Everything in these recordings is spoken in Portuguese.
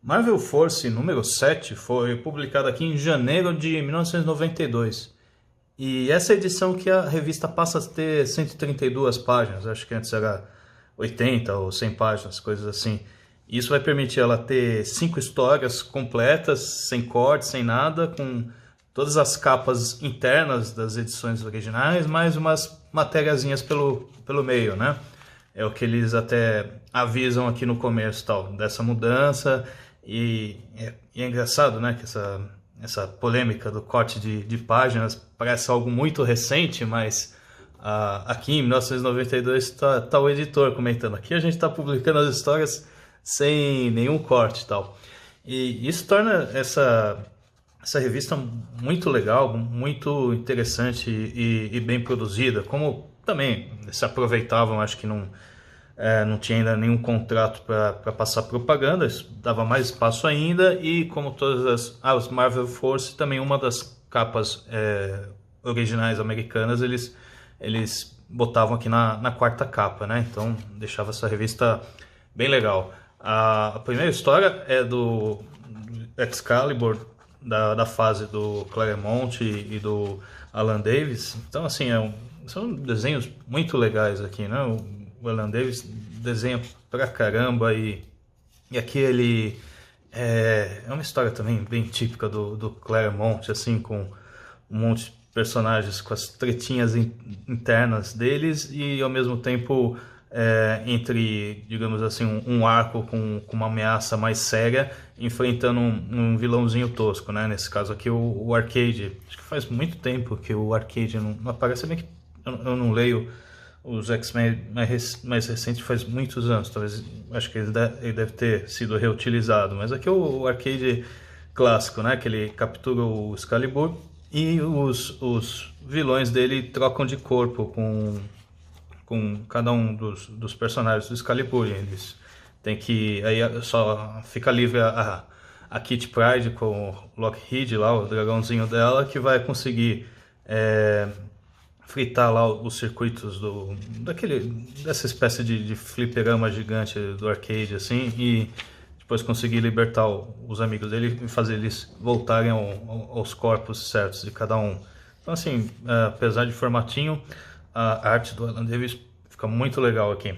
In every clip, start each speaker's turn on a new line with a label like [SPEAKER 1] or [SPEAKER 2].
[SPEAKER 1] Marvel Force número 7 foi publicada aqui em janeiro de 1992. E essa edição que a revista passa a ter 132 páginas, acho que antes era 80 ou 100 páginas, coisas assim. Isso vai permitir ela ter 5 histórias completas, sem corte, sem nada, com todas as capas internas das edições originais, mais umas matériazinhas pelo meio, né? É o que eles até avisam aqui no começo, tal, dessa mudança. E é engraçado, né, que essa polêmica do corte de páginas parece algo muito recente, mas aqui em 1992 está o editor comentando. Aqui a gente está publicando as histórias sem nenhum corte e tal. E isso torna essa revista muito legal, muito interessante e bem produzida. Como também se aproveitavam, acho que não tinha ainda nenhum contrato para passar propaganda, isso dava mais espaço ainda. E como todas as Marvel Force, também uma das capas originais americanas, eles botavam aqui na quarta capa, né? Então deixava essa revista bem legal. A primeira história é do Excalibur, da fase do Claremont e do Alan Davis. Então, assim, são desenhos muito legais aqui, né? O Alan Davis desenha pra caramba e aqui ele é uma história também bem típica do Claremont, assim, com um monte de personagens com as tretinhas internas deles e ao mesmo tempo entre, digamos assim, um arco com uma ameaça mais séria, enfrentando um vilãozinho tosco, né? Nesse caso aqui o Arcade. Acho que faz muito tempo que o Arcade não aparece, bem que eu não leio os X-Men mais recentes, faz muitos anos, talvez, acho que ele deve ter sido reutilizado, mas aqui é o Arcade clássico, né? Que ele captura o Excalibur e os vilões dele trocam de corpo com cada um dos personagens do Excalibur. Eles têm que... Aí só fica livre a Kitty Pryde com o Lockheed lá, o dragãozinho dela, que vai conseguir fritar lá os circuitos dessa espécie de fliperama gigante do arcade, assim, e depois conseguir libertar os amigos dele e fazer eles voltarem aos corpos certos de cada um. Então, assim, apesar de formatinho, a arte do Alan Davis fica muito legal aqui.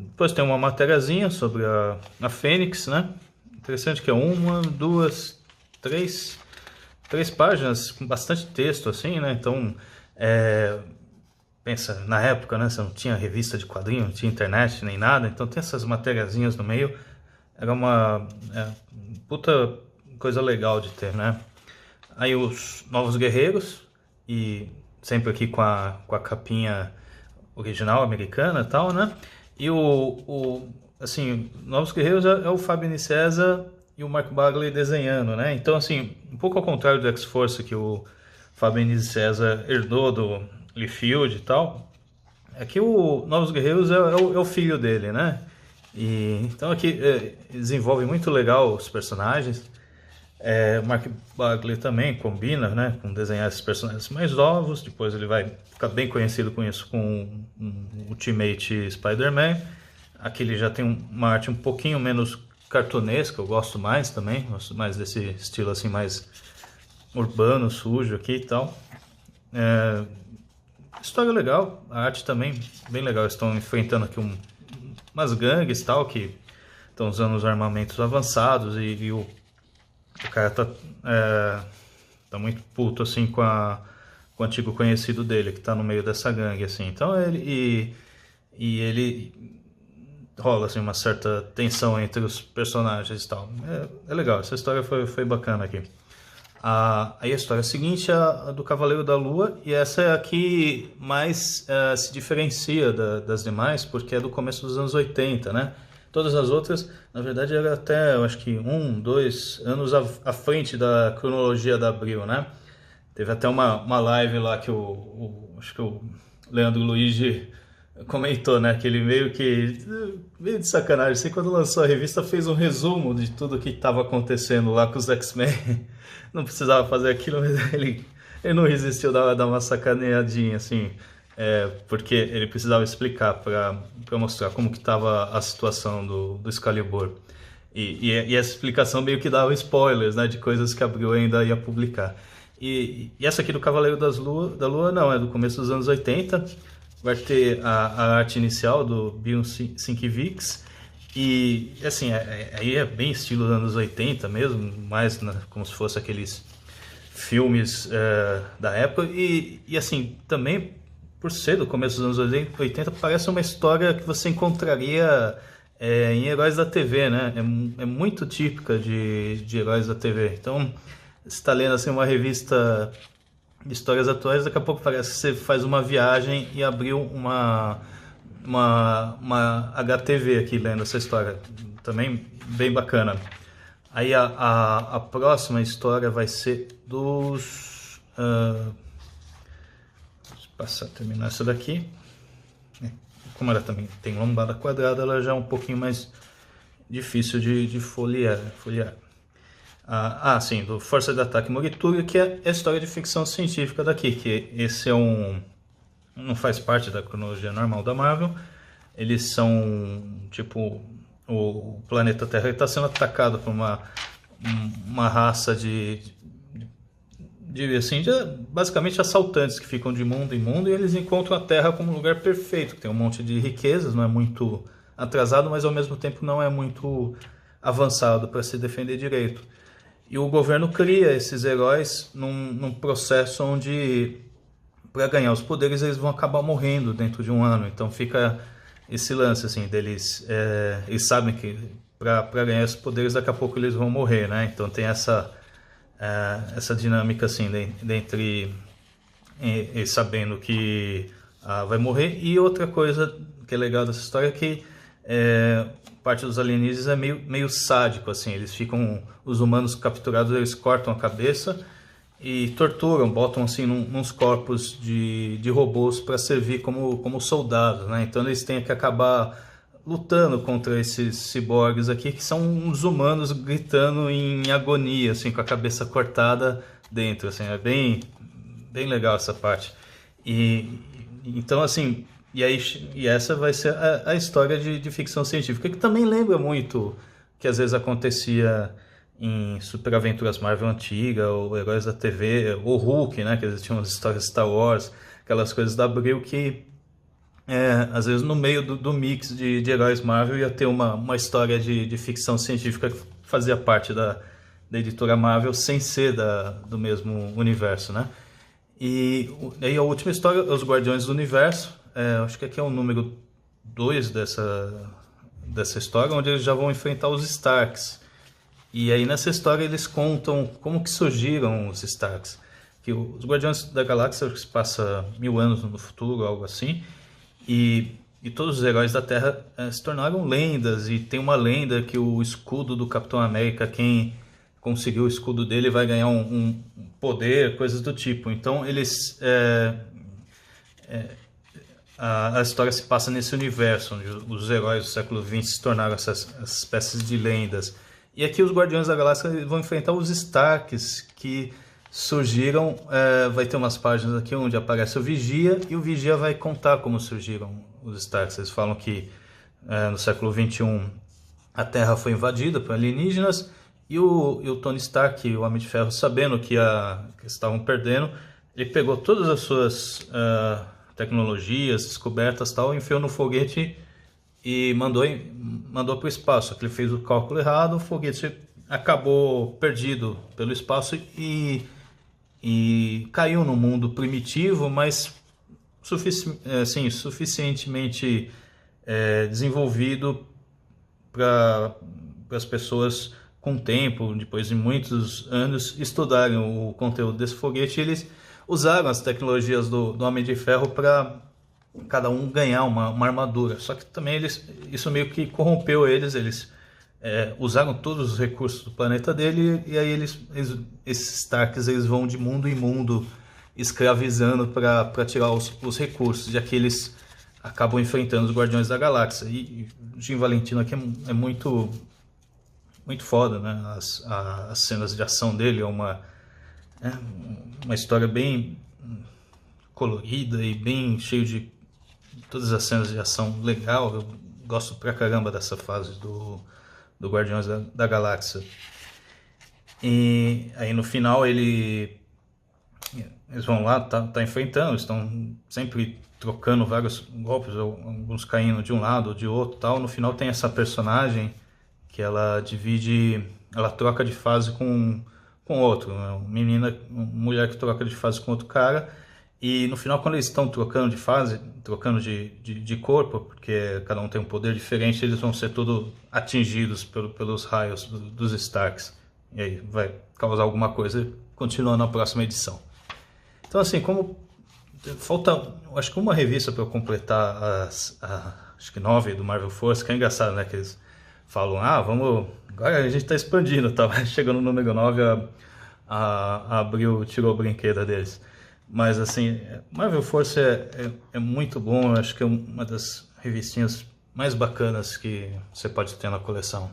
[SPEAKER 1] Depois tem uma matériazinha sobre a Fênix, né? Interessante que é uma, duas, três páginas com bastante texto, assim, né? Então, pensa, na época, né? Você não tinha revista de quadrinho, não tinha internet nem nada, então tem essas matériazinhas no meio. Era uma puta coisa legal de ter, né? Aí os Novos Guerreiros, e sempre aqui com a capinha original americana e tal, né? E assim, Novos Guerreiros é o Fabio Nicieza e o Mark Bagley desenhando, né? Então, assim, um pouco ao contrário do X-Force, que o Fabio Nicieza herdou do Liefeld e tal, aqui o Novos Guerreiros é o filho dele, né? E então aqui desenvolve muito legal os personagens. O Mark Bagley também combina, né, com desenhar esses personagens mais novos. Depois ele vai ficar bem conhecido com isso, com o Ultimate Spider-Man. Aqui ele já tem uma arte um pouquinho menos cartunesca, eu gosto mais também. Gosto mais desse estilo assim mais urbano, sujo aqui e tal. História legal, a arte também bem legal. Estão enfrentando aqui umas gangues e tal, que estão usando os armamentos avançados e o cara tá muito puto assim com o antigo conhecido dele, que tá no meio dessa gangue, assim. Então ele rola assim uma certa tensão entre os personagens e tal. É legal, essa história foi bacana aqui. Aí a história seguinte é a do Cavaleiro da Lua, e essa é a que mais se diferencia das demais, porque é do começo dos anos 80, né? Todas as outras, na verdade, era até, eu acho que 2 anos à frente da cronologia da Abril, né? Teve até uma live lá que acho que o Leandro Luigi comentou, né? Que ele meio de sacanagem, assim, quando lançou a revista, fez um resumo de tudo que estava acontecendo lá com os X-Men. Não precisava fazer aquilo, mas ele não resistiu dar uma sacaneadinha, assim. Porque ele precisava explicar para mostrar como que estava a situação do Excalibur. E essa explicação meio que dava spoilers, né, de coisas que a Abril ainda ia publicar. E essa aqui do Cavaleiro da Lua não, é do começo dos anos 80. Vai ter a arte inicial do Bill Sienkiewicz. E assim, aí é bem estilo dos anos 80 mesmo, mais como se fosse aqueles filmes da época. E assim, também por ser do começo dos anos 80, parece uma história que você encontraria em Heróis da TV, né? É muito típica de Heróis da TV. Então, você está lendo assim, uma revista de histórias atuais, daqui a pouco parece que você faz uma viagem e abriu uma HTV aqui lendo essa história. Também bem bacana. Aí a próxima história vai ser dos... deixa eu terminar essa daqui. Como ela também tem lombada quadrada, ela já é um pouquinho mais difícil de folhear. Sim, do Força de Ataque Morituri, que é a história de ficção científica daqui, que esse é não faz parte da cronologia normal da Marvel. Eles são, tipo, o planeta Terra está sendo atacado por uma raça basicamente assaltantes que ficam de mundo em mundo, e eles encontram a Terra como um lugar perfeito, que tem um monte de riquezas, não é muito atrasado, mas ao mesmo tempo não é muito avançado para se defender direito. E o governo cria esses heróis num processo onde, para ganhar os poderes, eles vão acabar morrendo dentro de um ano. Então fica esse lance assim deles, eles sabem que para ganhar esses poderes daqui a pouco eles vão morrer, né? Então tem essa dinâmica assim entre eles sabendo que vai morrer. E outra coisa que é legal dessa história é que parte dos alienígenas é meio sádico, assim. Eles ficam, os humanos capturados, eles cortam a cabeça e torturam, botam assim uns corpos de robôs para servir como soldados, né? Então eles têm que acabar lutando contra esses ciborgues aqui, que são uns humanos gritando em agonia, assim, com a cabeça cortada dentro, assim. É bem legal essa parte. Então, assim, e essa vai ser a história de ficção científica, que também lembra muito que às vezes acontecia em Super Aventuras Marvel antiga, ou Heróis da TV, ou Hulk, né, que eles tinham as histórias Star Wars, aquelas coisas da Abril que às vezes no meio do mix de heróis Marvel ia ter uma história de ficção científica que fazia parte da editora Marvel sem ser do mesmo universo, né? E aí a última história, Os Guardiões do Universo, acho que aqui é o número 2 dessa história, onde eles já vão enfrentar os Starks. E aí nessa história eles contam como que surgiram os Starks. Que os Guardiões da Galáxia se passa 1000 anos no futuro, algo assim. E todos os heróis da Terra se tornaram lendas, e tem uma lenda que o escudo do Capitão América, quem conseguiu o escudo dele vai ganhar um poder, coisas do tipo. Então eles a história se passa nesse universo, onde os heróis do século XX se tornaram essas espécies de lendas. E aqui os Guardiões da Galáxia vão enfrentar os Starks, que surgiram. Vai ter umas páginas aqui onde aparece o Vigia, e o Vigia vai contar como surgiram os Starks. Eles falam que no século XXI a Terra foi invadida por alienígenas, e o Tony Stark, o Homem de Ferro, sabendo que estavam perdendo, ele pegou todas as suas tecnologias, descobertas, tal, enfiou no foguete e mandou para o espaço. Ele fez o cálculo errado, o foguete acabou perdido pelo espaço e caiu no mundo primitivo, mas suficientemente desenvolvido para as pessoas, com tempo, depois de muitos anos, estudarem o conteúdo desse foguete. Eles usaram as tecnologias do Homem de Ferro para cada um ganhar uma armadura. Só que também isso meio que corrompeu eles. Eles usaram todos os recursos do planeta dele, e aí esses Starks, eles vão de mundo em mundo escravizando para tirar os recursos, e aqui eles acabam enfrentando os Guardiões da Galáxia. E o Jim Valentino aqui é muito foda, né? As cenas de ação dele é uma história bem colorida e bem cheio de todas as cenas de ação legal. Eu gosto pra caramba dessa fase do do Guardiões da Galáxia. E aí no final eles vão lá, tá enfrentando, estão sempre trocando vários golpes, alguns caindo de um lado ou de outro, tal. No final tem essa personagem que ela troca de fase com outro, né? Uma mulher que troca de fase com outro cara, e no final, quando eles estão trocando de fase, trocando de corpo, porque cada um tem um poder diferente, eles vão ser todos atingidos pelos raios dos Starks, e aí vai causar alguma coisa, continuando na próxima edição. Então, assim, como falta, acho que uma revista para eu completar acho que 9 do Marvel Force, que é engraçado, né, que eles falam, vamos, agora a gente tá expandindo, tá? Chegando no número 9, a Abril tirou a brinquedo deles. Mas assim, Marvel Force é muito bom, eu acho que é uma das revistinhas mais bacanas que você pode ter na coleção.